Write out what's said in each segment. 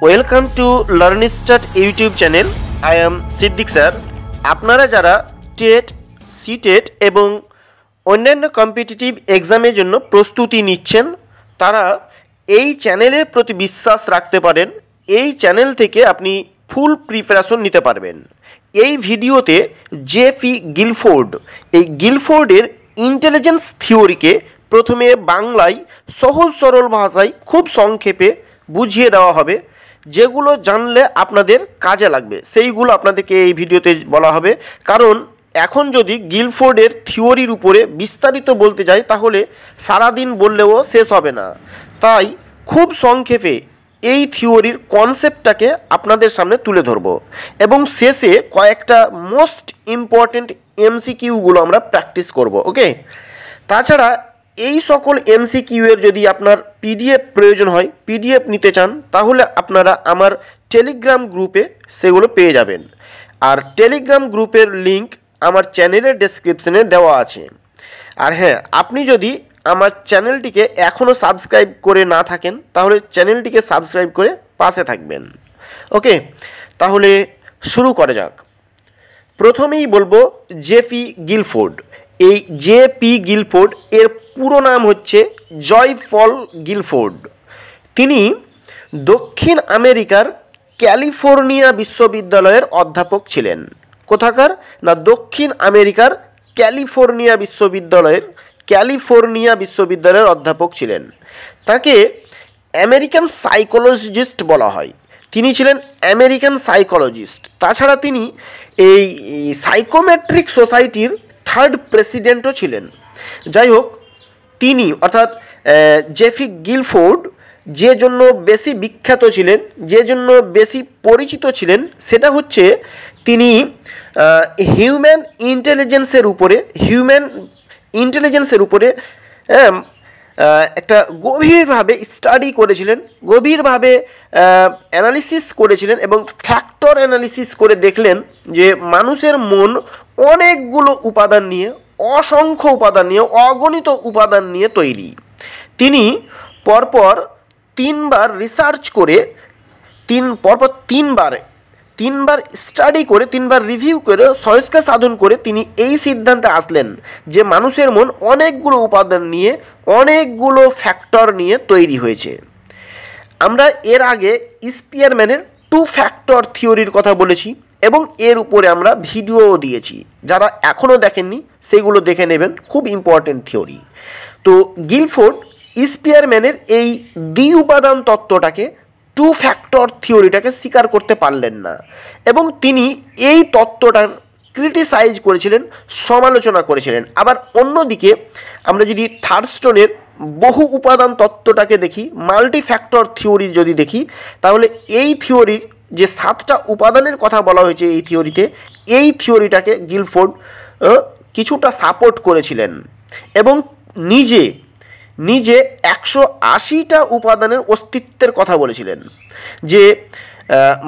Welcome to learn start YouTube channel. I am Siddique sir. আপনারা যারা TET, CTET এবং অন্যান্য কম্পিটিটিভ এক্সামের জন্য প্রস্তুতি নিচ্ছেন তারা এই চ্যানেলের প্রতি বিশ্বাস রাখতে পারেন। এই চ্যানেল থেকে আপনি ফুল প্রিপারেশন নিতে পারবেন। এই ভিডিওতে জেফি গিলফোর্ড, এই গিলফোর্ডের ইন্টেলিজেন্স থিওরিকে প্রথমে বাংলায় সহজ সরল ভাষায় খুব সংক্ষেপে বুঝিয়ে দেওয়া হবে। যেগুলো জানলে আপনাদের কাজে লাগবে সেইগুলো আপনাদেরকে এই ভিডিওতে বলা হবে। কারণ এখন যদি গিলফোর্ডের থিওরির উপরে বিস্তারিত বলতে যাই তাহলে সারাদিন বললেও শেষ হবে না। তাই খুব সংক্ষেপে এই থিওরির কনসেপ্টটাকে আপনাদের সামনে তুলে ধরব এবং শেষে কয়েকটা মোস্ট ইম্পর্টেন্ট এমসিকিউগুলো আমরা প্র্যাকটিস করব। ওকে, তাছাড়া এই সকল এমসিকিউ এর যদি আপনার পিডিএফ প্রয়োজন হয়, পিডিএফ নিতে চান, তাহলে আপনারা আমার টেলিগ্রাম গ্রুপে সেগুলো পেয়ে যাবেন। আর টেলিগ্রাম গ্রুপের লিংক আমার চ্যানেলের ডেসক্রিপশনে দেওয়া আছে। আর হ্যাঁ, আপনি যদি আমার চ্যানেলটিকে এখনও সাবস্ক্রাইব করে না থাকেন তাহলে চ্যানেলটিকে সাবস্ক্রাইব করে পাশে থাকবেন। ওকে, তাহলে শুরু করা যাক। প্রথমেই বলবো জেফি গিলফোর্ড। এই জেপি গিলফোর্ড এর পুরো নাম হচ্ছে জয়ফল গিলফোর্ড। তিনি দক্ষিণ আমেরিকার ক্যালিফোর্নিয়া বিশ্ববিদ্যালয়ের অধ্যাপক ছিলেন। কোথাকার না, দক্ষিণ আমেরিকার ক্যালিফোর্নিয়া বিশ্ববিদ্যালয়ের অধ্যাপক ছিলেন। তাকে আমেরিকান সাইকোলজিস্ট বলা হয়। তিনি ছিলেন আমেরিকান সাইকোলজিস্ট। তাছাড়া তিনি এই সাইকোমেট্রিক সোসাইটির থার্ড প্রেসিডেন্টও ছিলেন। যাই হোক, তিনি অর্থাৎ জেফি গিলফোর্ড যে জন্য বেশি বিখ্যাত ছিলেন, যে জন্য বেশি পরিচিত ছিলেন, সেটা হচ্ছে তিনি হিউম্যান ইন্টেলিজেন্সের উপরে একটা গভীরভাবে স্টাডি করেছিলেন, গভীরভাবে অ্যানালিসিস করেছিলেন এবং ফ্যাক্টর অ্যানালিসিস করে দেখলেন যে মানুষের মন অনেকগুলো উপাদান নিয়ে, অসংখ্য উপাদান নিয়ে, অগণিত উপাদান নিয়ে তৈরি। তিনি পরপর তিনবার রিসার্চ করে, তিনবার স্টাডি করে, তিনবার রিভিউ করে, সংস্কার সাধন করে তিনি এই সিদ্ধান্তে আসলেন যে মানুষের মন অনেকগুলো উপাদান নিয়ে, অনেকগুলো ফ্যাক্টর নিয়ে তৈরি হয়েছে। আমরা এর আগে স্পিয়ারম্যানের 2 ফ্যাক্টর থিওরির কথা বলেছি এবং এর উপরে আমরা ভিডিও দিয়েছি। যারা এখনও দেখেননি সেগুলো দেখে নেবেন, খুব ইম্পর্টেন্ট থিওরি। তো গিলফোর্ড স্পিয়ারম্যানের এই দ্বি উপাদান তত্ত্বটাকে, 2 ফ্যাক্টর থিওরিটাকে স্বীকার করতে পারলেন না এবং তিনি এই তত্ত্বটার ক্রিটিসাইজ করেছিলেন, সমালোচনা করেছিলেন। আবার অন্যদিকে আমরা যদি থার্ডস্টোনের বহু উপাদান তত্ত্বটাকে দেখি, মাল্টি ফ্যাক্টর থিওরি যদি দেখি, তাহলে এই থিওরির যে 7টা উপাদানের কথা বলা হয়েছে এই থিওরিতে, এই থিওরিটাকে গিলফোর্ড কিছুটা সাপোর্ট করেছিলেন এবং নিজে 180টা উপাদানের অস্তিত্বের কথা বলেছিলেন, যে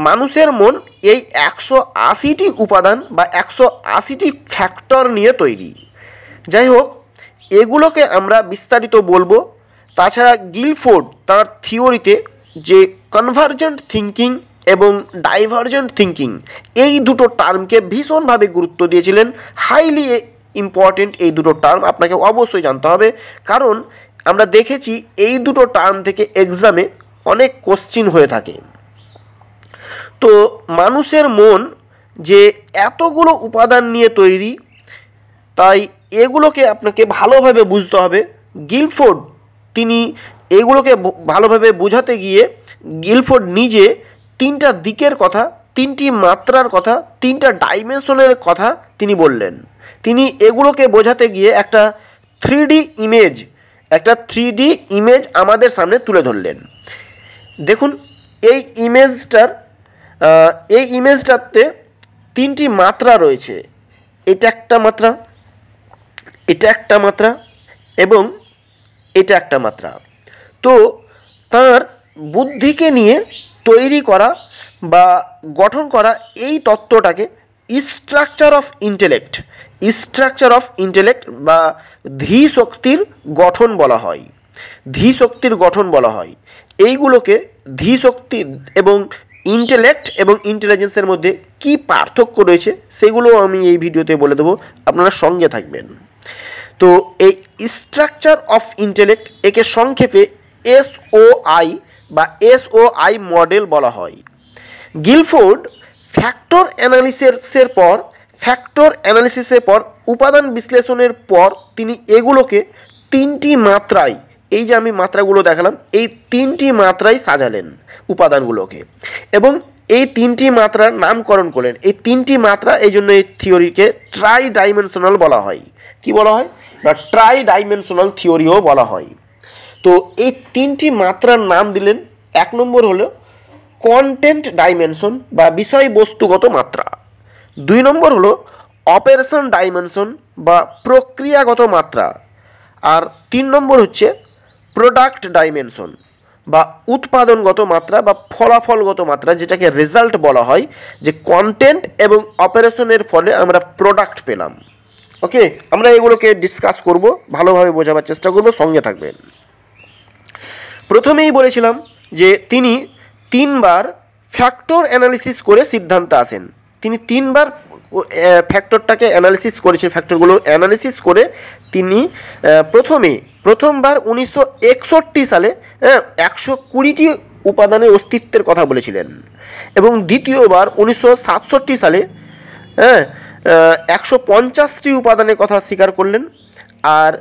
মানুষের মন এই 180টি উপাদান বা 180টি ফ্যাক্টর নিয়ে তৈরি। যাই হোক, এগুলোকে আমরা বিস্তারিত বলবো। তাছাড়া গিলফোর্ড তার থিওরিতে যে কনভার্জেন্ট থিঙ্কিং এবং ডাইভার্জেন্ট থিঙ্কিং, এই দুটো টার্মকে ভীষণভাবে গুরুত্ব দিয়েছিলেন। হাইলি ইম্পর্টেন্ট এই দুটো টার্ম আপনাকে অবশ্যই জানতে হবে, কারণ আমরা দেখেছি এই দুটো টার্ম থেকে এক্সামে অনেক কোশ্চিন হয়ে থাকে। তো মানুষের মন যে এতগুলো উপাদান নিয়ে তৈরি, তাই এগুলোকে আপনাকে ভালোভাবে বুঝতে হবে। গিলফোর্ড তিনি এগুলোকে ভালোভাবে বোঝাতে গিয়ে গিলফোর্ড নিজে 3টা দিকের কথা, 3টি মাত্রার কথা, 3টা ডাইমেনশনের কথা তিনি বললেন। তিনি এগুলোকে বোঝাতে গিয়ে একটা 3D ইমেজ আমাদের সামনে তুলে ধরলেন। দেখুন, এই ইমেজটাতে 3টি মাত্রা রয়েছে। এটা একটা মাত্রা, এটা একটা মাত্রা এবং এটা একটা মাত্রা। তো তার বুদ্ধিকে নিয়ে তৈরি করা বা গঠন করা এই তত্ত্বটাকে স্ট্রাকচার অফ ইন্টেলেক্ট বা ধী শক্তির গঠন বলা হয়। এইগুলোকে ধীশক্তি এবং ইন্টেলেক্ট এবং ইন্টেলিজেন্সের মধ্যে কি পার্থক্য রয়েছে সেগুলো আমি এই ভিডিওতে বলে দেবো, আপনারা সঙ্গে থাকবেন। তো এই স্ট্রাকচার অফ ইন্টেলেক্ট একে সংক্ষেপে SOI বা SOI মডেল বলা হয়। গিলফোর্ড ফ্যাক্টর অ্যানালিসিসের পর উপাদান বিশ্লেষণের পর তিনি এগুলোকে তিনটি মাত্রায়, এই যে আমি মাত্রাগুলো দেখালাম, এই তিনটি মাত্রায় সাজালেন উপাদানগুলোকে এবং এই তিনটি মাত্রার নামকরণ করলেন। এই তিনটি মাত্রা, এই জন্য এই থিওরিকে ট্রাই ডাইমেনশনাল বলা হয়। কি বলা হয়? বা ট্রাই ডাইমেনশনাল থিওরিও বলা হয়। তো এই তিনটি মাত্রার নাম দিলেন। এক নম্বর হলো কন্টেন্ট ডাইমেনশন বা বিষয়বস্তুগত মাত্রা, দুই নম্বর হলো অপারেশন ডাইমেনশন বা প্রক্রিয়াগত মাত্রা, আর তিন নম্বর হচ্ছে প্রোডাক্ট ডাইমেনশন বা উৎপাদনগত মাত্রা বা ফলাফলগত মাত্রা, যেটাকে রেজাল্ট বলা হয়, যে কন্টেন্ট এবং অপারেশনের ফলে আমরা প্রোডাক্ট পেলাম। ওকে, আমরা এগুলোকে ডিসকাস করব, ভালোভাবে বোঝাবার চেষ্টা করব, সঙ্গে থাকবেন। প্রথমেই বলেছিলাম যে তিনি তিনবার ফ্যাক্টর অ্যানালিসিস করে সিদ্ধান্তে আসেন। তিনি তিনবার ফ্যাক্টরটাকে অ্যানালিসিস করেছেন, ফ্যাক্টরগুলো অ্যানালিসিস করে তিনি প্রথমবার 1961 সালে 120টি উপাদানের অস্তিত্বের কথা বলেছিলেন এবং দ্বিতীয়বার 1967 সালে 150টি উপাদানের কথা স্বীকার করলেন, আর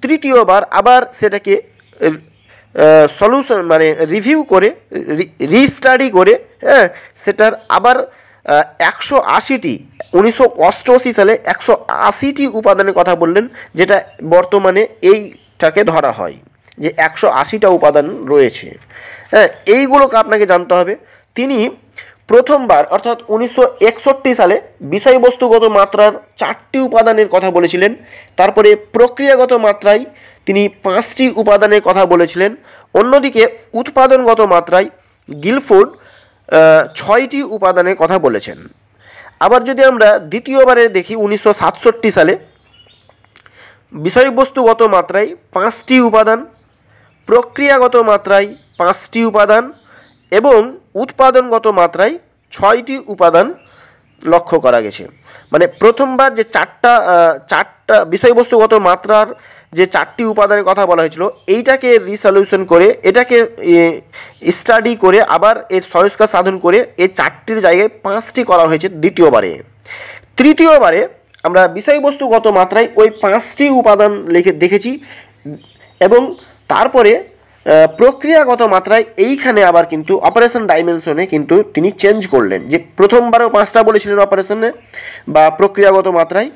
তৃতীয়বার আবার সেটাকে সলিউশন মানে রিভিউ করে রিস্টাডি করে সেটার আবার 180টি 1988 সালে 180টি উপাদানের কথা বললেন, যেটা বর্তমানে এইটাকে ধরা হয় যে 180টা উপাদান রয়েছে। এইগুলোকে আপনাকে জানতে হবে। তিনি প্রথমবার অর্থাৎ 1961 সালে বিষয়বস্তুগত মাত্রার 4টি উপাদানের কথা বলেছিলেন, তারপরে প্রক্রিয়াগত মাত্রায় তিনি 5টি উপাদানের কথা বলেছিলেন, অন্যদিকে উৎপাদনগত মাত্রায় গিলফোর্ড 6টি উপাদানের কথা বলেছেন। আবার যদি আমরা দ্বিতীয়বারে দেখি 1967 সালে বিষয়বস্তুগত মাত্রায় 5টি উপাদান, প্রক্রিয়াগত মাত্রায় 5টি উপাদান এবং উৎপাদনগত মাত্রায় 6টি উপাদান লক্ষ্য করা গেছে। মানে প্রথমবার যে চারটা বিষয়বস্তুগত মাত্রার যে 4টি উপাদানের কথা বলা হয়েছিল, এইটাকে রিসলিউশন করে এটাকে স্টাডি করে আবার এর সংস্কার সাধন করে এই 4টির জায়গায় 5টি করা হয়েছে দ্বিতীয়বারে। তৃতীয়বারে আমরা বিষয়বস্তুগত মাত্রায় ওই 5টি উপাদান দেখেছি এবং তারপরে প্রক্রিয়াগত মাত্রায় এইখানে আবার কিন্তু অপারেশন ডাইমেনশনে কিন্তু তিনি চেঞ্জ করলেন, যে প্রথমবারেও 5টা বলেছিলেন অপারেশনে বা প্রক্রিয়াগত মাত্রায়,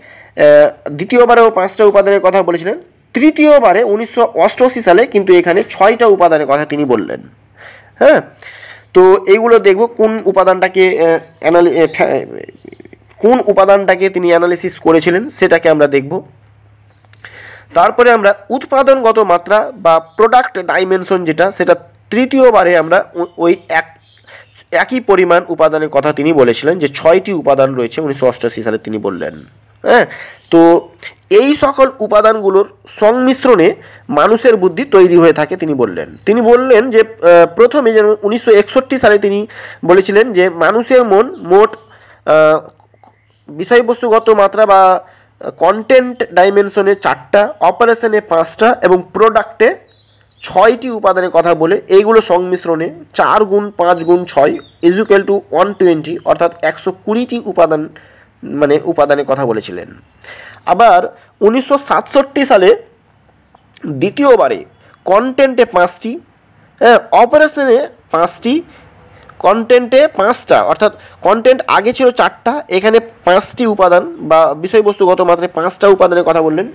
দ্বিতীয়বারেও 5টা উপাদানের কথা বলেছিলেন, তৃতীয়বারে 1988 সালে কিন্তু এখানে 6টা উপাদানের কথা তিনি বললেন। তো এইগুলো দেখব কোন উপাদানটাকে তিনি অ্যানালিসিস করেছিলেন সেটাকে আমরা দেখব। তারপরে আমরা উৎপাদনগত মাত্রা বা প্রোডাক্ট ডাইমেনশন সেটা তৃতীয়বারে আমরা ওই একই পরিমাণ উপাদানের কথা তিনি বলেছিলেন, যে 6টি উপাদান রয়েছে 1988 সালে তিনি বললেন। তো এই সকল উপাদানগুলোর সংমিশ্রণে মানুষের বুদ্ধি তৈরি হয়ে থাকে তিনি বললেন যে প্রথমে যেন 1961 সালে তিনি বলেছিলেন যে মানুষের মন মোট বিষয়বস্তুগত মাত্রা বা কন্টেন্ট ডাইমেনশনে 4টা, অপারেশনে 5টা এবং প্রোডাক্টে 6টি উপাদানের কথা বলে এইগুলো সংমিশ্রণে 4 গুণ 5 গুণ 6 = 120 অর্থাৎ 120টি উপাদানের কথা বলেছিলেন। আবার 1967 সালে দ্বিতীয়বারে কন্টেন্টে 5টি, অপারেশনে 5টি, কন্টেন্টে 5টা, অর্থাৎ কন্টেন্ট আগে ছিল 4টা, এখানে 5টি উপাদান বা বিষয়বস্তুগত মাত্রায় 5টা উপাদানের কথা বললেন,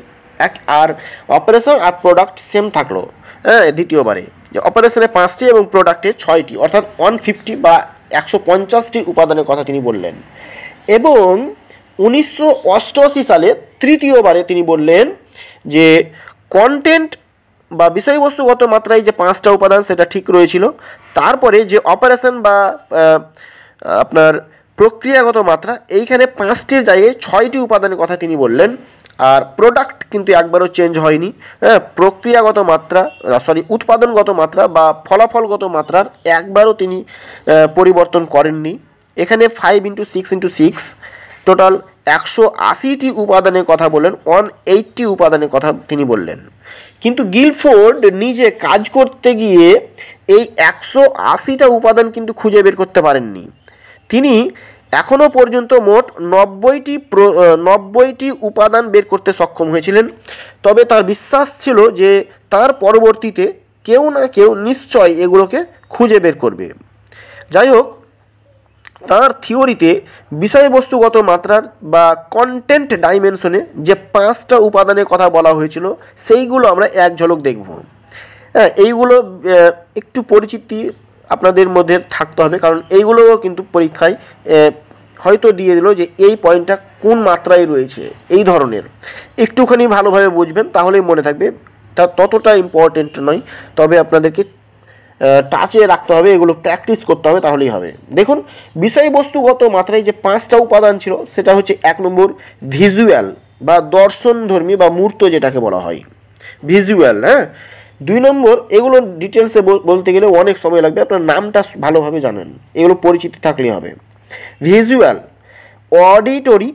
আর অপারেশন আর প্রোডাক্ট সেম থাকলো। দ্বিতীয়বারে যে অপারেশনে 5টি এবং প্রোডাক্টে 6টি, অর্থাৎ 150 বা 150টি উপাদানের কথা তিনি বললেন। এবং 1988 সালে তৃতীয়বারে তিনি বললেন যে কন্টেন্ট বা বিষয়বস্তুগত মাত্রায় যে 5টা উপাদান সেটা ঠিক রয়েছিল, তারপরে যে অপারেশন বা আপনার প্রক্রিয়াগত মাত্রা এইখানে 5টির জায়গায় 6টি উপাদানের কথা তিনি বললেন, আর প্রোডাক্ট কিন্তু একবারও চেঞ্জ হয়নি। হ্যাঁ, প্রক্রিয়াগত মাত্রা উৎপাদনগত মাত্রা বা ফলাফলগত মাত্রার একবারও তিনি পরিবর্তন করেননি। এখানে 5x6x টোটাল 180টি উপাদানের কথা বললেন, 180 উপাদানের কথা তিনি বললেন। কিন্তু গিলফোর্ড নিজে কাজ করতে গিয়ে এই 180টা উপাদান কিন্তু খুঁজে বের করতে পারেননি। তিনি এখনও পর্যন্ত মোট 90টি উপাদান বের করতে সক্ষম হয়েছিলেন। তবে তার বিশ্বাস ছিল যে তার পরবর্তীতে কেউ না কেউ নিশ্চয় এগুলোকে খুঁজে বের করবে। যাই হোক, তার থিওরিতে বিষয়বস্তুগত মাত্রার বা কন্টেন্ট ডাইমেনশনে যে 5টা উপাদানের কথা বলা হয়েছিল সেইগুলো আমরা এক ঝলক দেখব। হ্যাঁ, এইগুলো একটু পরিচিতি আপনাদের মধ্যে থাকতে হবে, কারণ এইগুলোও কিন্তু পরীক্ষায় হয়তো দিয়ে দিল যে এই পয়েন্টটা কোন মাত্রায় রয়েছে, এই ধরনের একটুখানি ভালোভাবে বুঝবেন তাহলেই মনে থাকবে। তা ততটা ইম্পর্টেন্ট নয়, তবে আপনাদেরকে টাচে রাখতে হবে, এগুলো প্র্যাকটিস করতে হবে, তাহলেই হবে। দেখুন, বিষয়বস্তুগত মাত্রায় যে 5টা উপাদান ছিল সেটা হচ্ছে 1 নম্বর ভিজুয়াল বা দর্শনধর্মী বা মূর্ত যেটাকে বলা হয়, ভিজুয়াল। হ্যাঁ, 2 নম্বর, এগুলো ডিটেলসে বলতে গেলে অনেক সময় লাগবে, আপনার নামটা ভালোভাবে জানেন, এগুলো পরিচিতি থাকলেই হবে। ভিজুয়াল, অডিটরি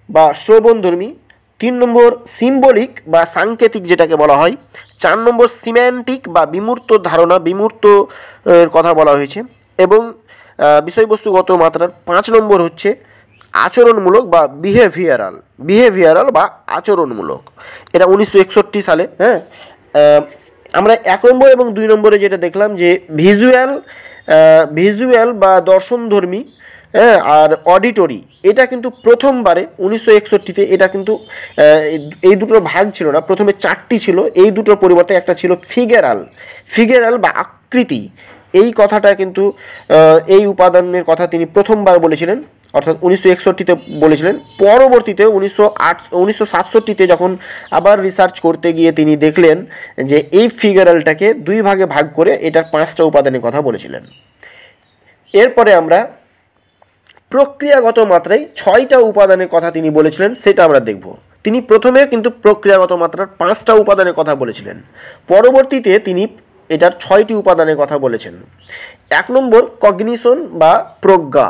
বা শ্রবণধর্মী। 3 নম্বর সিম্বলিক বা সাংকেতিক যেটাকে বলা হয়। 4 নম্বর সিম্যান্টিক বা বিমূর্ত ধারণা, বিমূর্ত কথা বলা হয়েছে। এবং বিষয়বস্তুগত মাত্রার 5 নম্বর হচ্ছে আচরণমূলক বা বিহেভিয়ারাল বা আচরণমূলক। এটা 1961 সালে। হ্যাঁ, আমরা 1 নম্বর এবং 2 নম্বরে যেটা দেখলাম যে ভিজুয়াল বা দর্শনধর্মী, হ্যাঁ, আর অডিটরি, এটা কিন্তু প্রথমবারে 1961-তে এটা কিন্তু এই দুটোর ভাগ ছিল না, প্রথমে 4টি ছিল, এই দুটোর পরিবর্তে একটা ছিল ফিগারাল বা আকৃতি। এই কথাটা কিন্তু এই উপাদানের কথা তিনি প্রথমবার বলেছিলেন, অর্থাৎ 1961-তে বলেছিলেন। পরবর্তীতে 1967-তে যখন আবার রিসার্চ করতে গিয়ে তিনি দেখলেন যে এই ফিগারালটাকে 2 ভাগে ভাগ করে এটার 5টা উপাদানের কথা বলেছিলেন। এরপরে আমরা প্রক্রিয়াগত মাত্রায় 6টা উপাদানের কথা তিনি বলেছিলেন, সেটা আমরা দেখব। তিনি প্রথমে কিন্তু প্রক্রিয়াগত মাত্রার 5টা উপাদানের কথা বলেছিলেন, পরবর্তীতে তিনি এটার 6টি উপাদানের কথা বলেছেন। 1 নম্বর কগনিশন বা প্রজ্ঞা।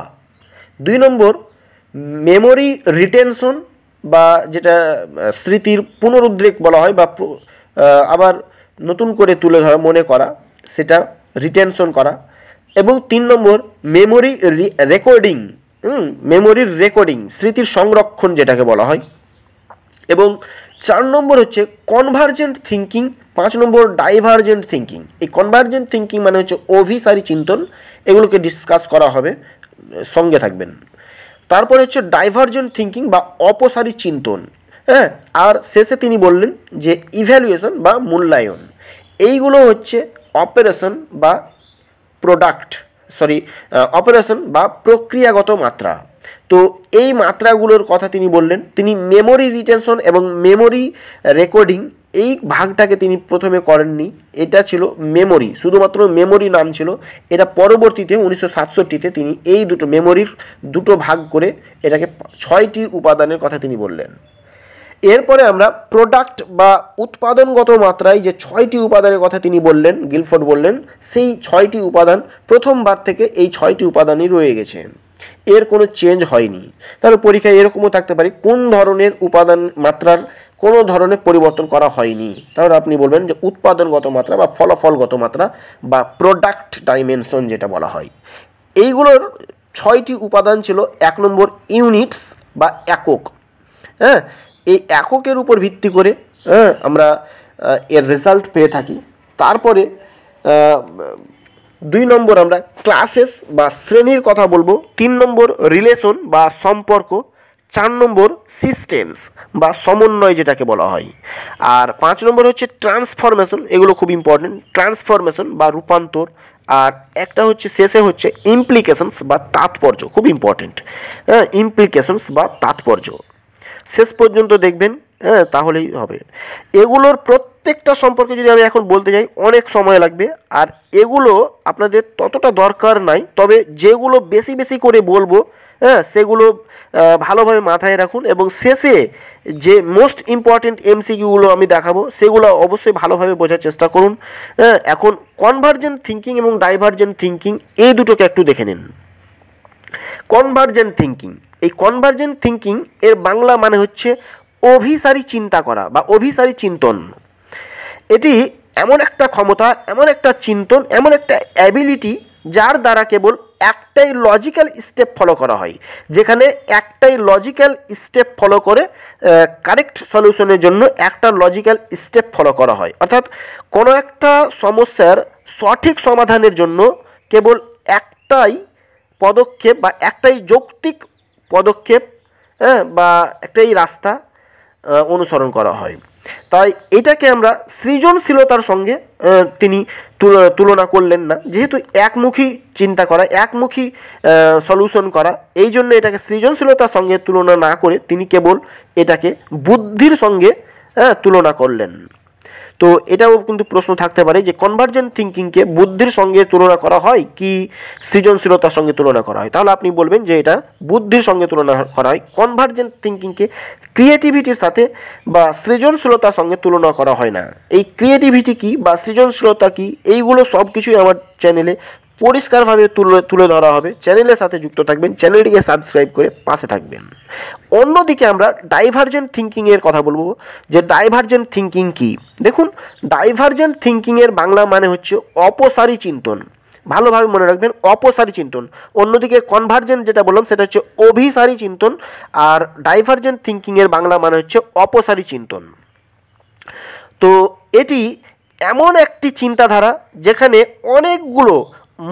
2 নম্বর মেমোরি রিটেনশন বা যেটা স্মৃতির পুনরুদ্রেক বলা হয়, বা আবার নতুন করে তুলে ধরা, মনে করা, সেটা রিটেনশন করা। এবং 3 নম্বর মেমোরির রেকর্ডিং, স্মৃতির সংরক্ষণ যেটাকে বলা হয়। এবং 4 নম্বর হচ্ছে কনভার্জেন্ট থিঙ্কিং, 5 নম্বর ডাইভার্জেন্ট থিঙ্কিং। এই কনভার্জেন্ট থিঙ্কিং মানে হচ্ছে অভিসারী চিন্তন, এগুলোকে ডিসকাস করা হবে, সঙ্গে থাকবেন। তারপরে হচ্ছে ডাইভার্জেন্ট থিঙ্কিং বা অপসারী চিন্তন। হ্যাঁ, আর শেষে তিনি বললেন যে ইভ্যালুয়েশন বা মূল্যায়ন। এইগুলো হচ্ছে অপারেশন বা প্রক্রিয়াগত মাত্রা। তো এই মাত্রাগুলোর কথা তিনি বললেন। তিনি মেমোরি রিটেনশন এবং মেমোরি রেকর্ডিং এই ভাগটাকে তিনি প্রথমে করেননি, এটা ছিল মেমোরি, শুধুমাত্র মেমোরি নাম ছিল। এটা পরবর্তীতে 1967-তে তিনি এই মেমোরির দুটো ভাগ করে এটাকে 6টি উপাদানের কথা তিনি বললেন। এরপরে আমরা প্রোডাক্ট বা উৎপাদনগত মাত্রায় যে 6টি উপাদানের কথা তিনি বললেন, গিলফোর্ড বললেন, সেই 6টি উপাদান প্রথমবার থেকে এই 6টি উপাদানই রয়ে গেছে, এর কোনো চেঞ্জ হয়নি। তাহলে পরীক্ষায় এরকমও থাকতে পারে কোন ধরনের উপাদান মাত্রার কোনো ধরনের পরিবর্তন করা হয়নি, তাহলে আপনি বলবেন যে উৎপাদনগত মাত্রা বা ফলাফলগত মাত্রা বা প্রোডাক্ট ডাইমেনশন যেটা বলা হয়। এইগুলোর 6টি উপাদান ছিল। 1 নম্বর ইউনিটস বা একক। হ্যাঁ, এই এককের উপর ভিত্তি করে আমরা এর রেজাল্ট পেয়ে থাকি। তারপরে 2 নম্বর আমরা ক্লাসেস বা শ্রেণীর কথা বলবো। 3 নম্বর রিলেশন বা সম্পর্ক। 4 নম্বর সিস্টেমস বা সমন্বয় যেটাকে বলা হয়। আর 5 নম্বর হচ্ছে ট্রান্সফরমেশন, এগুলো খুব ইম্পর্টেন্ট, ট্রান্সফরমেশন বা রূপান্তর। আর একটা হচ্ছে শেষে হচ্ছে ইমপ্লিকেশনস বা তাৎপর্য, খুব ইম্পর্টেন্ট। হ্যাঁ, ইমপ্লিকেশনস বা তাৎপর্য শেষ পর্যন্ত দেখবেন, হ্যাঁ, তাহলেই হবে। এগুলোর প্রত্যেকটা সম্পর্কে যদি আমি এখন বলতে যাই অনেক সময় লাগবে, আর এগুলো আপনাদের ততটা দরকার নাই। তবে যেগুলো বেশি বেশি করে বলবো হ্যাঁ, সেগুলো ভালোভাবে মাথায় রাখুন এবং শেষে যে মোস্ট ইম্পর্টেন্ট এমসিকিউগুলো আমি দেখাবো সেগুলো অবশ্যই ভালোভাবে বোঝার চেষ্টা করুন। হ্যাঁ, এখন কনভার্জেন্ট থিঙ্কিং এবং ডাইভার্জেন্ট থিঙ্কিং এই দুটোকে একটু দেখে নিন। কনভার্জেন্ট থিঙ্কিং, এই কনভার্জেন্ট থিঙ্কিং এর বাংলা মানে হচ্ছে অভিসারী চিন্তা করা বা অভিসারী চিন্তন। এটি এমন একটা ক্ষমতা, এমন একটা চিন্তন, এমন একটা অ্যাবিলিটি যার দ্বারা কেবল একটাই লজিক্যাল স্টেপ ফলো করা হয়, যেখানে একটাই লজিক্যাল স্টেপ ফলো করে কারেক্ট সলিউশনের জন্য একটা লজিক্যাল স্টেপ ফলো করা হয়। অর্থাৎ কোনো একটা সমস্যার সঠিক সমাধানের জন্য কেবল একটাই পদক্ষেপ বা একটাই যৌক্তিক পদক্ষেপ, হ্যাঁ, বা একটাই রাস্তা অনুসরণ করা হয়। তাই এটাকে আমরা সৃজনশীলতার সঙ্গে তিনি তুলনা করলেন না, যেহেতু একমুখী চিন্তা করা, একমুখী সলিউশন করা, এই জন্য এটাকে সৃজনশীলতার সঙ্গে তুলনা না করে তিনি কেবল এটাকে বুদ্ধির সঙ্গে তুলনা করলেন। তো এটাও কিন্তু প্রশ্ন থাকতে পারে যে কনভার্জেন্ট থিঙ্কিংকে বুদ্ধির সঙ্গে তুলনা করা হয় কি সৃজনশীলতার সঙ্গে তুলনা করা হয়, তাহলে আপনি বলবেন যে এটা বুদ্ধির সঙ্গে তুলনা করা হয়। কনভার্জেন্ট থিঙ্কিংকে ক্রিয়েটিভিটির সাথে বা সৃজনশীলতার সঙ্গে তুলনা করা হয় না। এই ক্রিয়েটিভিটি কী বা সৃজনশীলতা কী, এইগুলো সব কিছুই আমার চ্যানেলে পরিষ্কারভাবে তুলে ধরা হবে। চ্যানেলের সাথে যুক্ত থাকবেন, চ্যানেলটিকে সাবস্ক্রাইব করে পাশে থাকবেন। অন্যদিকে আমরা ডাইভার্জেন্ট থিঙ্কিংয়ের কথা বলবো যে ডাইভার্জেন্ট থিঙ্কিং কী। দেখুন, ডাইভার্জেন্ট থিঙ্কিংয়ের বাংলা মানে হচ্ছে অপসারী চিন্তন। ভালোভাবে মনে রাখবেন, অপসারী চিন্তন। অন্যদিকে কনভার্জেন্ট যেটা বললাম সেটা হচ্ছে অভিসারী চিন্তন, আর ডাইভার্জেন্ট থিঙ্কিংয়ের বাংলা মানে হচ্ছে অপসারী চিন্তন। তো এটি এমন একটি চিন্তাধারা যেখানে অনেকগুলো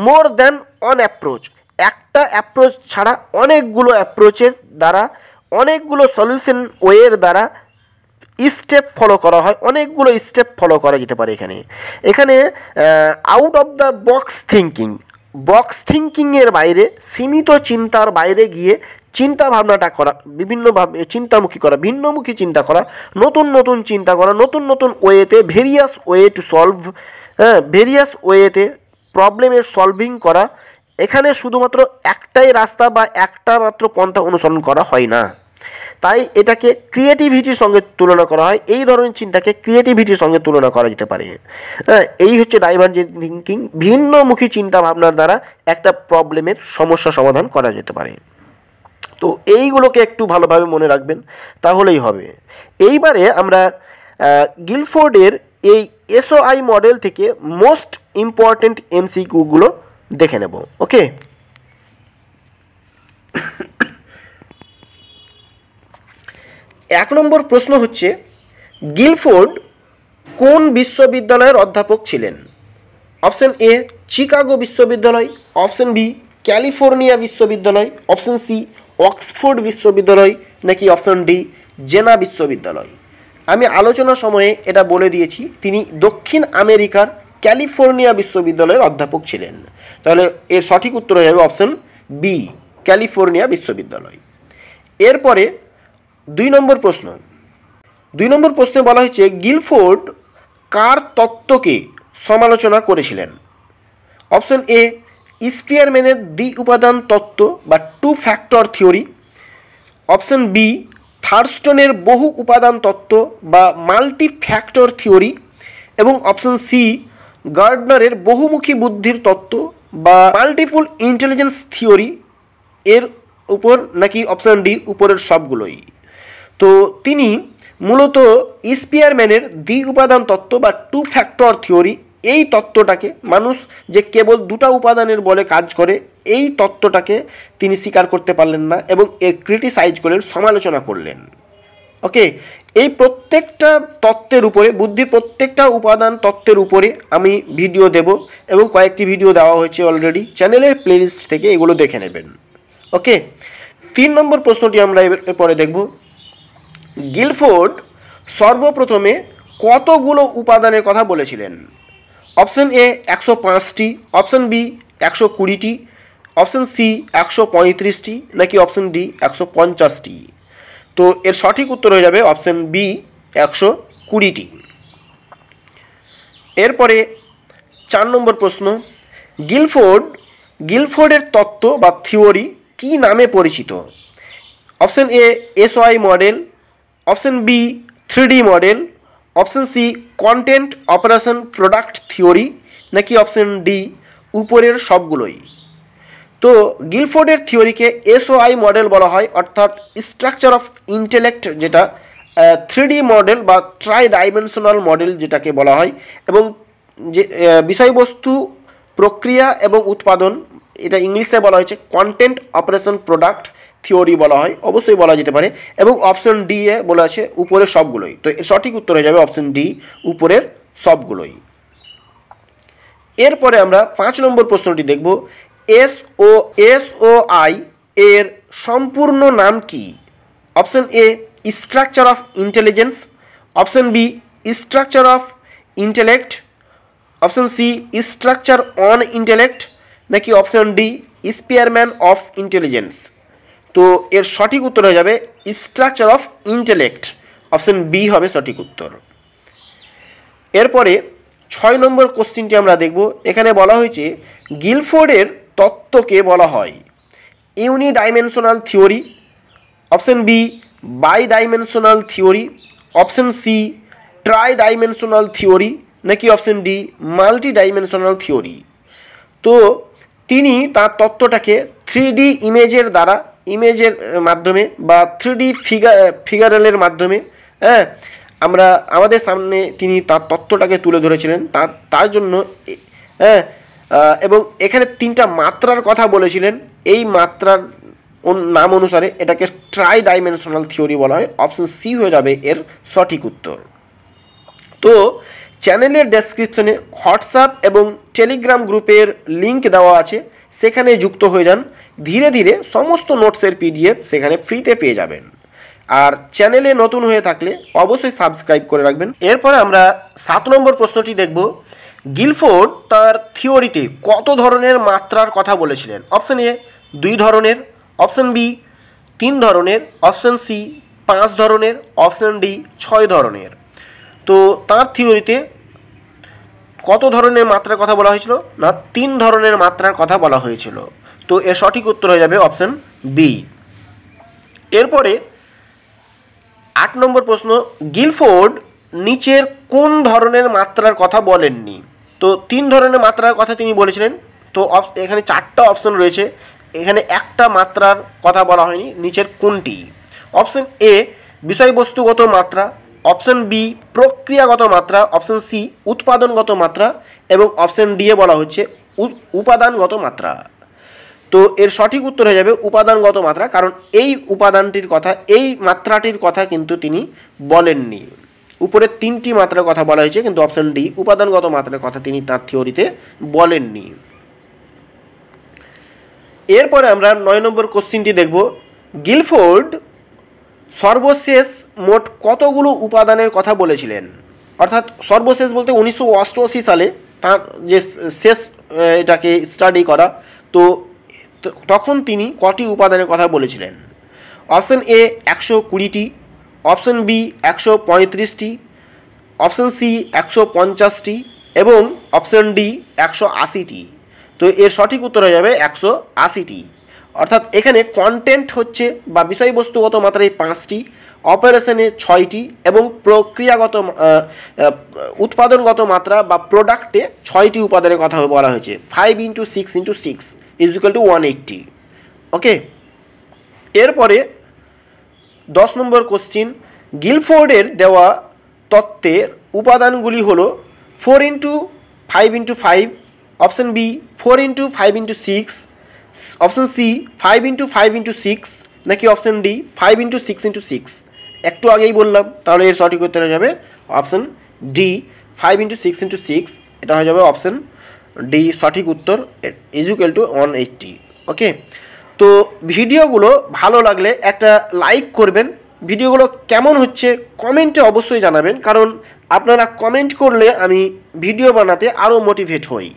মোর দ্যান ওয়ান অ্যাপ্রোচ, একটা অ্যাপ্রোচ ছাড়া অনেকগুলো অ্যাপ্রোচের দ্বারা, অনেকগুলো সলিউশন ওয়ের দ্বারা স্টেপ ফলো করা হয়, অনেকগুলো স্টেপ ফলো করা যেতে পারে। এখানে আউট অফ দ্য বক্স থিঙ্কিংয়ের বাইরে, সীমিত চিন্তার বাইরে গিয়ে চিন্তা ভাবনাটা করা, বিভিন্নভাবে চিন্তামুখী করা, ভিন্নমুখী চিন্তা করা, নতুন নতুন চিন্তা করা, নতুন নতুন ওয়েতে, various way to solve, various ওয়েতে প্রবলেমের সলভিং করা। এখানে শুধুমাত্র একটাই রাস্তা বা একটা মাত্র পন্থা অনুসরণ করা হয় না, তাই এটাকে ক্রিয়েটিভিটির সঙ্গে তুলনা করা হয়। এই ধরনের চিন্তাকে ক্রিয়েটিভিটির সঙ্গে তুলনা করা যেতে পারে। এই হচ্ছে ডাইভার্জেন্ট থিঙ্কিং, ভিন্নমুখী চিন্তা ভাবনার দ্বারা একটা প্রবলেমের সমস্যা সমাধান করা যেতে পারে। তো এইগুলোকে একটু ভালোভাবে মনে রাখবেন, তাহলেই হবে। এইবারে আমরা গিলফোর্ডের এই এসওআই মডেল থেকে মোস্ট ইম্পর্টেন্ট এমসিকিউগুলো দেখে নেব। ওকে, এক নম্বর প্রশ্ন হচ্ছে, গিলফোর্ড কোন বিশ্ববিদ্যালয়ের অধ্যাপক ছিলেন? অপশন এ চিকাগো বিশ্ববিদ্যালয়, অপশন বি ক্যালিফোর্নিয়া বিশ্ববিদ্যালয়, অপশন সি অক্সফোর্ড বিশ্ববিদ্যালয়, নাকি অপশন ডি জেনা বিশ্ববিদ্যালয়। আমি আলোচনার সময়ে এটা বলে দিয়েছি, তিনি দক্ষিণ আমেরিকার ক্যালিফোর্নিয়া বিশ্ববিদ্যালয়ের অধ্যাপক ছিলেন। তাহলে এর সঠিক উত্তর হয়ে যাবে অপশন বি, ক্যালিফোর্নিয়া বিশ্ববিদ্যালয়। এরপরে দুই নম্বর প্রশ্নে বলা হয়েছে, গিলফোর্ড কার তত্ত্বকে সমালোচনা করেছিলেন? অপশন এ স্পিয়ারম্যানের দ্বি উপাদান তত্ত্ব বা two factor theory, option B থার্স্টনের বহু উপাদান তত্ত্ব বা মাল্টি ফ্যাক্টর থিওরি, এবং অপশন সি গার্ডনারের বহুমুখী বুদ্ধির তত্ত্ব বা মাল্টিপুল ইন্টেলিজেন্স থিওরি এর উপর, নাকি অপশন ডি উপরের সবগুলোই। তো তিনি মূলত স্পিয়ারম্যানের দ্বি উপাদান তত্ত্ব বা টু ফ্যাক্টর থিওরি, এই তত্ত্বটাকে, মানুষ যে কেবল দুটা উপাদানের বলে কাজ করে, এই তত্ত্বটাকে তিনি স্বীকার করতে পারলেন না এবং এর ক্রিটিসাইজ করলেন, সমালোচনা করলেন। ওকে, এই প্রত্যেকটা তত্ত্বের উপরে, বুদ্ধির প্রত্যেকটা উপাদান তত্ত্বের উপরে আমি ভিডিও দেব এবং কয়েকটি ভিডিও দেওয়া হয়েছে অলরেডি, চ্যানেলের প্লেলিস্ট থেকে এগুলো দেখে নেবেন। ওকে, 3 নম্বর প্রশ্নটি আমরা এরপরে দেখব। গিলফোর্ড সর্বপ্রথমে কতগুলো উপাদানের কথা বলেছিলেন? অপশন এ 105টি, অপশন বি 120টি, অপশন সি 135টি, নাকি অপশন ডি 150টি। তো এর সঠিক উত্তর হয়ে যাবে অপশন বি 120টি। এরপরে 4 নম্বর প্রশ্ন, গিলফোর্ডের তত্ত্ব বা থিওরি কি নামে পরিচিত? Option A SOI model, option B 3D model, option C content operation product theory, নাকি অপশন ডি উপরের সবগুলোই? তো গিলফোর্ডের থিওরিকে এসওআই মডেল বলা হয়, অর্থাৎ স্ট্রাকচার অফ ইন্টেলেক্ট, যেটা 3D মডেল বা ট্রাই ডাইমেনশনাল মডেল যেটাকে বলা হয়, এবং যে বিষয়বস্তু, প্রক্রিয়া এবং উৎপাদন, এটা ইংলিশে বলা হয়েছে কন্টেন্ট অপারেশন প্রোডাক্ট থিওরি বলা হয়, অবশ্যই বলা যেতে পারে। এবং অপশন ডি এ বলা আছে উপরের সবগুলোই। তো এর সঠিক উত্তর হয়ে যাবে অপশন ডি, উপরের সবগুলোই। এরপরে আমরা 5 নম্বর প্রশ্নটি দেখব। এসওআই এর সম্পূর্ণ নাম কি? Option A structure of intelligence, option B structure of intellect, option C structure on intellect, নাকি option D Spearman of intelligence? তো এর সঠিক উত্তর হয়ে যাবে structure of intellect, option B হবে সঠিক উত্তর। এরপরে 6 নম্বর কোশ্চিনটি আমরা দেখব। এখানে বলা হয়েছে গিলফোর্ডের তত্ত্বকে বলা হয় unidimensional theory, option B bi dimensional theory, option C tri dimensional theory, নাকি option D multi dimensional theory? তো তিনি তার তত্ত্বটাকে 3D ইমেজের মাধ্যমে বা 3D ফিগারেলের মাধ্যমে আমরা আমাদের সামনে তিনি তার তত্ত্বটাকে তুলে ধরেছিলেন। তার জন্য এবং এখানে 3টা মাত্রার কথা বলেছিলেন। এই মাত্রার নাম অনুসারে এটাকে ট্রাই ডাইমেনশনাল থিওরি বলা হয়। অপশন সি হয়ে যাবে এর সঠিক উত্তর। তো চ্যানেলের ডেসক্রিপশনে হোয়াটসঅ্যাপ এবং টেলিগ্রাম গ্রুপের লিঙ্ক দেওয়া আছে, সেখানে যুক্ত হয়ে যান। ধীরে ধীরে সমস্ত নোটসের PDF সেখানে ফ্রিতে পেয়ে যাবেন। আর চ্যানেলে নতুন হয়ে থাকলে অবশ্যই সাবস্ক্রাইব করে রাখবেন। এরপরে আমরা 7 নম্বর প্রশ্নটি দেখব। গিলফোর্ড তার থিওরিতে কত ধরনের মাত্রার কথা বলেছিলেন? অপশন এ 2 ধরনের, অপশন বি 3 ধরনের, অপশন সি 5 ধরনের, অপশন ডি 6 ধরনের। তো তার থিওরিতে কত ধরনের মাত্রার কথা বলা হয়েছিল? না, 3 ধরনের মাত্রার কথা বলা হয়েছিল। তো এর সঠিক উত্তর হয়ে যাবে অপশন বি। এরপরে 8 নম্বর প্রশ্ন। গিলফোর্ড নিচের কোন ধরনের মাত্রার কথা বলেননি? তো 3 ধরনের মাত্রার কথা তিনি বলেছিলেন। তো এখানে 4টা অপশন রয়েছে, এখানে একটা মাত্রার কথা বলা হয়নি। নিচের কোনটি? অপশন এ বিষয়বস্তুগত মাত্রা, অপশন বি প্রক্রিয়াগত মাত্রা, অপশন সি উৎপাদনগত মাত্রা, এবং অপশন ডি এ বলা হচ্ছে উপাদানগত মাত্রা। তো এর সঠিক উত্তর হয়ে যাবে উপাদানগত মাত্রা, কারণ এই উপাদানটির কথা, এই মাত্রাটির কথা কিন্তু তিনি বলেননি। উপরে 3টি মাত্রার কথা বলা হয়েছে, কিন্তু অপশন ডি উপাদানগত মাত্রার কথা তিনি তার থিওরিতে বলেননি। এরপরে আমরা 9 নম্বর কোশ্চিনটি দেখব। গিলফোর্ড সর্বশেষ মোট কতগুলো উপাদানের কথা বলেছিলেন? অর্থাৎ সর্বশেষ বলতে 1988 সালে তার যে শেষ এটাকে স্টাডি করা, তো তখন তিনি কটি উপাদানের কথা বলেছিলেন? অপশন এ 120টি, অপশন বি 135টি, অপশন সি 150টি, এবং অপশন ডি 180টি। তো এর সঠিক উত্তর হয়ে যাবে 180টি। অর্থাৎ এখানে কন্টেন্ট হচ্ছে বা বিষয়বস্তুগত মাত্রায় 5টি, অপারেশনে 6টি, এবং প্রক্রিয়াগত উৎপাদনগত মাত্রা বা প্রোডাক্টে 6টি উপাদানের কথা বলা হয়েছে। 5 × 6 × 6 = 180। ওকে। এরপরে 10 নম্বর কোশ্চিন। গিলফোর্ডের দেওয়া তত্ত্বের উপাদানগুলি হলো 4 × 5 × 5, অপশন বি 4 × 5 × 6, অপশন সি 5 × 5 × 6, নাকি অপশন ডি 5 × 6 × 6? একটু আগেই বললাম, তাহলে এর সঠিক উত্তর হয়ে যাবে অপশন ডি 5 × 6 × 6। এটা হয়ে যাবে অপশন ডি সঠিক উত্তর, = 180। ওকে। তো ভিডিওগুলো ভালো লাগলে একটা লাইক করবেন। ভিডিওগুলো কেমন হচ্ছে কমেন্টে অবশ্যই জানাবেন, কারণ আপনারা কমেন্ট করলে আমি ভিডিও বানাতে আরও মোটিভেট হই।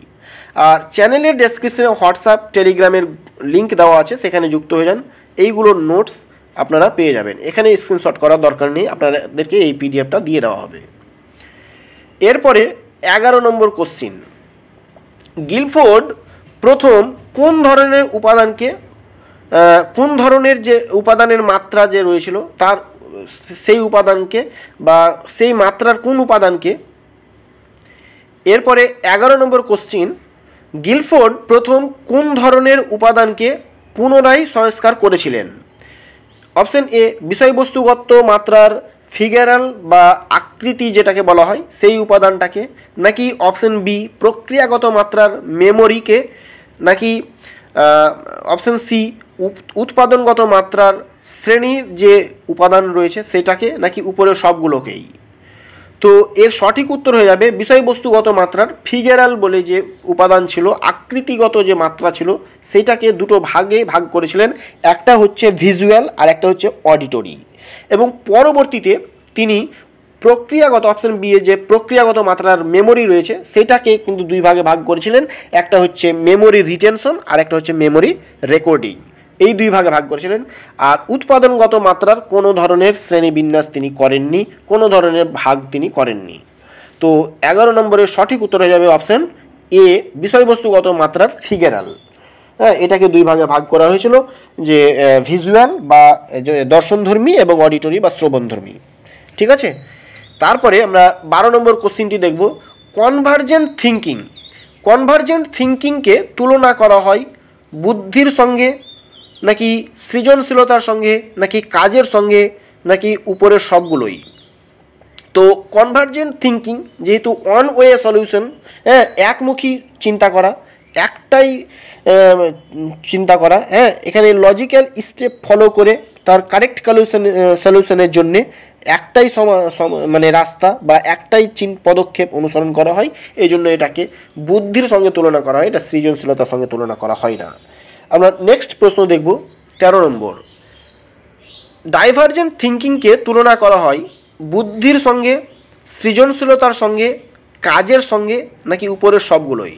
আর চ্যানেলের ডেসক্রিপশনে হোয়াটসঅ্যাপ টেলিগ্রামের লিঙ্ক দেওয়া আছে, সেখানে যুক্ত হয়ে যান। এইগুলোর নোটস আপনারা পেয়ে যাবেন। এখানে স্ক্রিনশট করার দরকার নেই, আপনাদেরকে এই PDF দিয়ে দেওয়া হবে। এরপরে 11 নম্বর কোশ্চিন। গিলফোর্ড প্রথম কোন ধরনের উপাদানকে কোন ধরনের যে উপাদানের মাত্রা যে রয়েছিল তার সেই উপাদানকে বা সেই মাত্রার কোন উপাদানকে। এরপরে 11 নম্বর কোশ্চিন, গিলফোর্ড প্রথম কোন ধরনের উপাদানকে পুনরায় সংস্কার করেছিলেন? অপশন এ বিষয়বস্তুগত মাত্রার ফিগারাল বা আকৃতি যেটাকে বলা হয় সেই উপাদানটাকে, নাকি অপশন বি প্রক্রিয়াগত মাত্রার মেমোরিকে, নাকি অপশন সি উৎপাদনগত মাত্রার শ্রেণীর যে উপাদান রয়েছে সেটাকে, নাকি উপরের সবগুলোকেই। তো এর সঠিক উত্তর হয়ে যাবে বিষয়বস্তুগত মাত্রার ফিগারাল বলে যে উপাদান ছিল, আকৃতিগত যে মাত্রা ছিল সেটাকে দুটো ভাগে ভাগ করেছিলেন, একটা হচ্ছে ভিজুয়াল আর একটা হচ্ছে অডিটরি। এবং পরবর্তীতে তিনি প্রক্রিয়াগত অপশন বি এ যে প্রক্রিয়াগত মাত্রার মেমোরি রয়েছে সেটাকে কিন্তু দুই ভাগে ভাগ করেছিলেন, একটা হচ্ছে মেমোরি রিটেনশন আর একটা হচ্ছে মেমোরি রেকর্ডিং, এই দুই ভাগে ভাগ করেছিলেন। আর উৎপাদনগত মাত্রার কোনো ধরনের শ্রেণীবিন্যাস তিনি করেননি, কোনো ধরনের ভাগ তিনি করেননি। তো 11 নম্বরের সঠিক উত্তর হয়ে যাবে অপশন এ বিষয়বস্তুগত মাত্রার ফিগারাল। হ্যাঁ, এটাকে দুই ভাগে ভাগ করা হয়েছিল, যে ভিজুয়াল বা দর্শনধর্মী এবং অডিটরি বা শ্রবণধর্মী। ঠিক আছে, তারপরে আমরা 12 নম্বর কোশ্চিনটি দেখব, কনভার্জেন্ট থিঙ্কিং। কনভার্জেন্ট থিঙ্কিংকে তুলনা করা হয় বুদ্ধির সঙ্গে, নাকি সৃজনশীলতার সঙ্গে, নাকি কাজের সঙ্গে, নাকি উপরের সবগুলোই। তো কনভার্জেন্ট থিঙ্কিং যেহেতু ওয়ান ওয়ে সলিউশন, হ্যাঁ, একমুখী চিন্তা করা, একটাই চিন্তা করা, হ্যাঁ, এখানে লজিক্যাল স্টেপ ফলো করে তার কারেক্ট সলিউশনের জন্যে একটাই মানে রাস্তা বা একটাই পদক্ষেপ অনুসরণ করা হয়, এই জন্য এটাকে বুদ্ধির সঙ্গে তুলনা করা হয়, এটা সৃজনশীলতার সঙ্গে তুলনা করা হয় না। আমরা নেক্সট প্রশ্ন দেখব 13 নম্বর, ডাইভার্জেন্ট থিঙ্কিংকে তুলনা করা হয় বুদ্ধির সঙ্গে, সৃজনশীলতার সঙ্গে, কাজের সঙ্গে, নাকি উপরের সবগুলোই।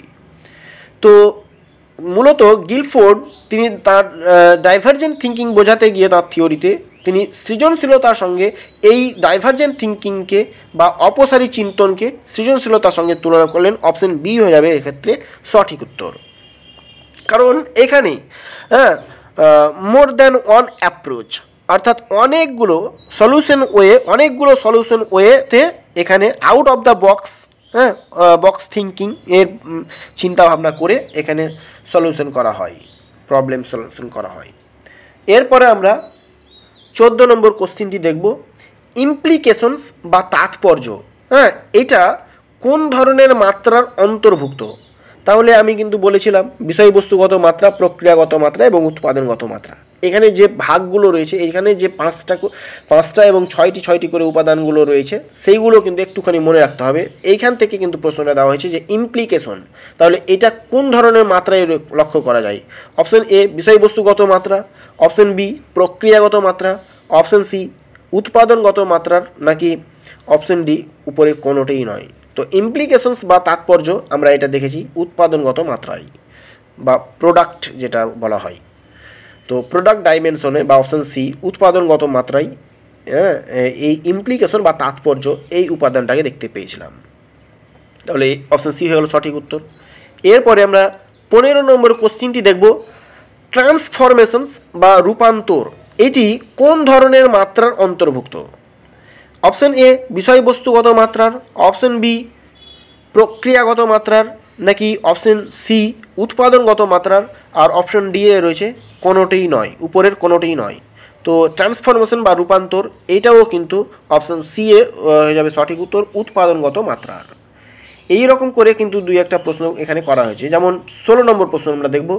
তো মূলত গিলফোর্ড তিনি তার ডাইভার্জেন্ট থিঙ্কিং বোঝাতে গিয়ে তার থিওরিতে তিনি সৃজনশীলতার সঙ্গে এই ডাইভার্জেন্ট থিঙ্কিংকে বা অপসারী চিন্তনকে সৃজনশীলতার সঙ্গে তুলনা করলেন। অপশন বি হয়ে যাবে এক্ষেত্রে সঠিক উত্তর। কারণ এখানে মোর দ্যান ওয়ান অ্যাপ্রোচ, অর্থাৎ অনেকগুলো সলিউশন ওয়েতে এখানে আউট অফ দ্য বক্স, হ্যাঁ, বক্স থিঙ্কিং এর চিন্তাভাবনা করে এখানে সলিউশন করা হয়, প্রবলেম সলিউশন করা হয়। এরপরে আমরা 14 নম্বর কোশ্চিনটি দেখব, ইমপ্লিকেশনস বা তাৎপর্য। হ্যাঁ, এটা কোন ধরনের মাত্রার অন্তর্ভুক্ত? তাহলে আমি কিন্তু বলেছিলাম বিষয়বস্তুগত মাত্রা, প্রক্রিয়াগত মাত্রা এবং উৎপাদনগত মাত্রা। এখানে যে ভাগগুলো রয়েছে, এখানে যে পাঁচটা এবং ছয়টি করে উপাদানগুলো রয়েছে সেইগুলো কিন্তু একটুখানি মনে রাখতে হবে। এইখান থেকে কিন্তু প্রশ্নটা দেওয়া হয়েছে যে ইমপ্লিকেশন, তাহলে এটা কোন ধরনের মাত্রায় লক্ষ্য করা যায়? অপশন এ বিষয়বস্তুগত মাত্রা, অপশন বি প্রক্রিয়াগত মাত্রা, অপশন সি উৎপাদনগত মাত্রার, নাকি অপশন ডি উপরে কোনোটাই নয়। তো ইমপ্লিকেশনস বা তাৎপর্য আমরা এটা দেখেছি উৎপাদনগত মাত্রায় বা প্রোডাক্ট যেটা বলা হয়। তো প্রোডাক্ট ডাইমেনশনে বা অপশন সি উৎপাদনগত মাত্রায় এই ইমপ্লিকেশন বা তাৎপর্য এই উপাদানটাকে দেখতে পেয়েছিলাম। তাহলে অপশন সি হয়ে গেল সঠিক উত্তর। এরপরে আমরা 15 নম্বর কোশ্চিনটি দেখব, ট্রান্সফরমেশনস বা রূপান্তর এটি কোন ধরনের মাত্রার অন্তর্ভুক্ত? অপশন এ বিষয়বস্তুগত মাত্রার, অপশন বি প্রক্রিয়াগত মাত্রার, নাকি অপশন সি উৎপাদনগত মাত্রার, আর অপশন ডি এ রয়েছে কোনোটাই নয়, উপরের কোনোটাই নয়। তো ট্রান্সফরমেশন বা রূপান্তর এটাও কিন্তু অপশন সি এ হয়ে যাবে সঠিক উত্তর, উৎপাদনগত মাত্রার। এই রকম করে কিন্তু দুই একটা প্রশ্ন এখানে করা হয়েছে। যেমন 16 নম্বর প্রশ্ন আমরা দেখব,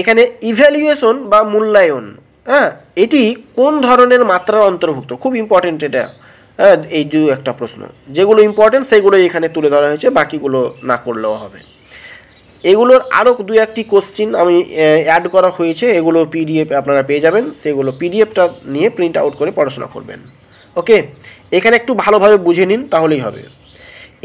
এখানে ইভ্যালুয়েশন বা মূল্যায়ন, হ্যাঁ, এটি কোন ধরনের মাত্রার অন্তর্ভুক্ত? খুব ইম্পর্টেন্ট এটা। হ্যাঁ, এই দু একটা প্রশ্ন যেগুলো ইম্পর্টেন্ট সেগুলো এখানে তুলে ধরা হয়েছে, বাকিগুলো না করলেও হবে। এগুলোর আরও দু একটি কোশ্চিন আমি অ্যাড করা হয়েছে, এগুলো পিডিএফ আপনারা পেয়ে যাবেন, সেগুলো পিডিএফটা নিয়ে প্রিন্ট আউট করে পড়াশোনা করবেন। ওকে, এখানে একটু ভালোভাবে বুঝে নিন তাহলেই হবে।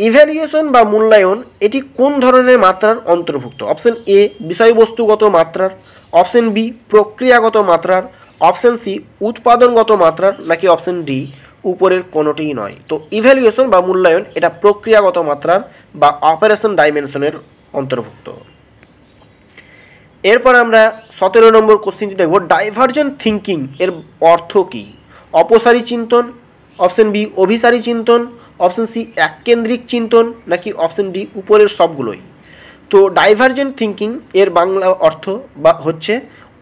ইভ্যালুয়েশন বা মূল্যায়ন এটি কোন ধরনের মাত্রার অন্তর্ভুক্ত? অপশন এ বিষয়বস্তুগত মাত্রার, অপশন বি প্রক্রিয়াগত মাত্রার, অপশন সি উৎপাদনগত মাত্রার, নাকি অপশন ডি উপরের কোনোটিই নয়। তো ইভ্যালুয়েশন বা মূল্যায়ন এটা প্রক্রিয়াগত মাত্রার বা অপারেশন ডাইমেনশনের অন্তর্ভুক্ত। এরপর আমরা 17 নম্বর কোশ্চেনটি দেখব, ডাইভার্জেন্ট থিঙ্কিং এর অর্থ কী? অপসারী চিন্তন, অপশন বি অভিসারী চিন্তন, অপশন সি এককেন্দ্রিক চিন্তন, নাকি অপশন ডি উপরের সবগুলোই। তো ডাইভার্জেন্ট থিঙ্কিং এর বাংলা অর্থ বা হচ্ছে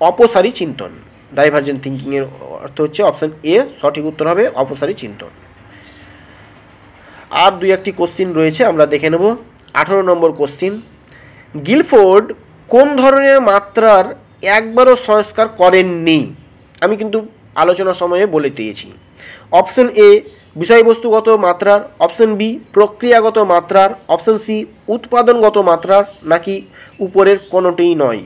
অপসারী চিন্তন। ডাইভার্জেন্ট থিঙ্কিংয়ের অর্থ হচ্ছে অপশন এ, সঠিক উত্তর হবে অপসারী চিন্তন। আর দুই একটি কোশ্চিন রয়েছে, আমরা দেখে নেব। 18 নম্বর কোশ্চিন, গিলফোর্ড কোন ধরনের মাত্রার একবারও সংস্কার করেননি? আমি কিন্তু আলোচনার সময়ে বলে দিয়েছি। অপশন এ বিষয়বস্তুগত মাত্রার, অপশন বি প্রক্রিয়াগত মাত্রার, অপশন সি উৎপাদনগত মাত্রার, নাকি উপরের কোনোটিই নয়।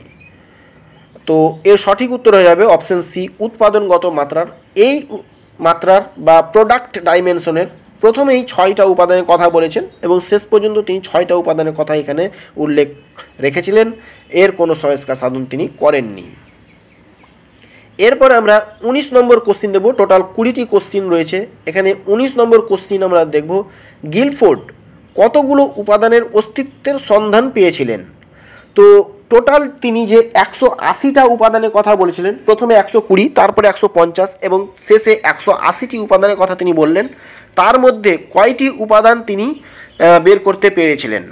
তো এর সঠিক উত্তর হয়ে যাবে অপশন সি উৎপাদনগত মাত্রার। এই মাত্রার বা প্রোডাক্ট ডাইমেনশনের প্রথমেই 6টা উপাদানের কথা বলেছেন এবং শেষ পর্যন্ত তিনি 6টা উপাদানের কথা এখানে উল্লেখ রেখেছিলেন। এর কোনো সংস্কার সাধন তিনি করেননি। এরপর আমরা 19 নম্বর কোশ্চিন দেব। টোটাল 20টি কোশ্চিন রয়েছে এখানে। 19 নম্বর কোশ্চিন আমরা দেখব, গিলফোর্ড কতগুলো উপাদানের অস্তিত্বের সন্ধান পেয়েছিলেন? তো টোটাল তিনি যে 180টা উপাদানের কথা বলেছিলেন, প্রথমে 120, তারপরে 150 এবং শেষে 180টি উপাদানের কথা তিনি বললেন। তার মধ্যে কয়টি উপাদান তিনি বের করতে পেরেছিলেন?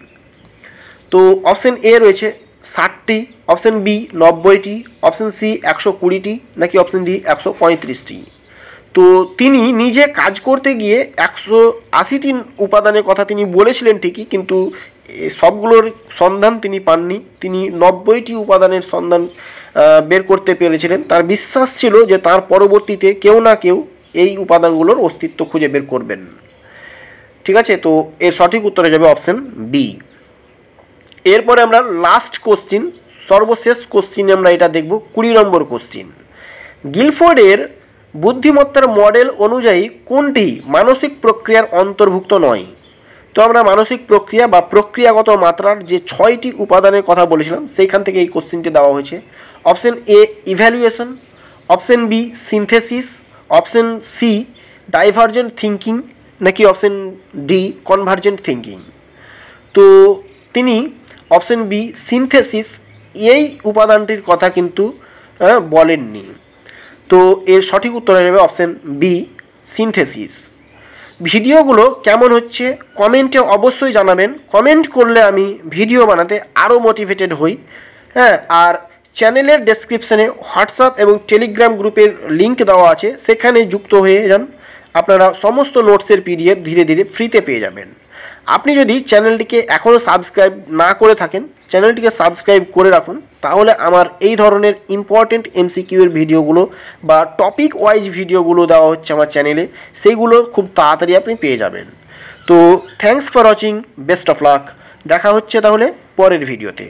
তো অপশন এ রয়েছে 60টি, অপশন বি 90টি, অপশন সি 120টি, নাকি অপশন ডি 135টি। তো তিনি নিজে কাজ করতে গিয়ে 180টি উপাদানের কথা তিনি বলেছিলেন ঠিকই, কিন্তু সবগুলোর সন্ধান তিনি পাননি। তিনি 90টি উপাদানের সন্ধান বের করতে পেরেছিলেন। তার বিশ্বাস ছিল যে তার পরবর্তীতে কেউ না কেউ এই উপাদানগুলোর অস্তিত্ব খুঁজে বের করবেন। ঠিক আছে, তো এর সঠিক উত্তর হয়ে যাবে অপশন বি। এরপরে আমরা লাস্ট কোশ্চিন, সর্বশেষ কোশ্চিন আমরা এটা দেখব, 20 নম্বর কোশ্চিন, গিলফোর্ডের বুদ্ধিমত্তার মডেল অনুযায়ী কোনটি মানসিক প্রক্রিয়ার অন্তর্ভুক্ত নয়? তো আমরা মানসিক প্রক্রিয়া বা প্রক্রিয়াগত মাত্রার যে 6টি উপাদানের কথা বলেছিলাম সেইখান থেকে এই কোশ্চিনটি দেওয়া হয়েছে। Option A evaluation, option B synthesis, option C divergent thinking, নাকি অপশন ডি কনভার্জেন্ট থিঙ্কিং। তো তিনি অপশন বি সিনথেসিস এই উপাদানটির কথা কিন্তু বলেননি। তো এর সঠিক উত্তর হয়ে যাবে অপশন বি সিনথেসিস। ভিডিওগুলো কেমন হচ্ছে কমেন্টে অবশ্যই জানাবেন। কমেন্ট করলে আমি ভিডিও বানাতে আরও মোটিভেটেড হই। হ্যাঁ, আর চ্যানেলের ডেসক্রিপশানে হোয়াটসঅ্যাপ এবং টেলিগ্রাম গ্রুপের লিঙ্ক দেওয়া আছে, সেখানে যুক্ত হয়ে যান। আপনারা সমস্ত নোটসের পিডিএফ ধীরে ধীরে ফ্রিতে পেয়ে যাবেন। আপনি যদি চ্যানেলটিকে এখনও সাবস্ক্রাইব না করে থাকেন, চ্যানেলটিকে সাবস্ক্রাইব করে রাখুন, তাহলে আমার এই ধরনের ইম্পর্টেন্ট এমসিকিউর ভিডিওগুলো বা টপিক ওয়াইজ ভিডিওগুলো দেওয়া হচ্ছে আমার চ্যানেলে, সেইগুলো খুব তাড়াতাড়ি আপনি পেয়ে যাবেন। তো thanks for watching, best of luck. দেখা হচ্ছে তাহলে পরের ভিডিওতে।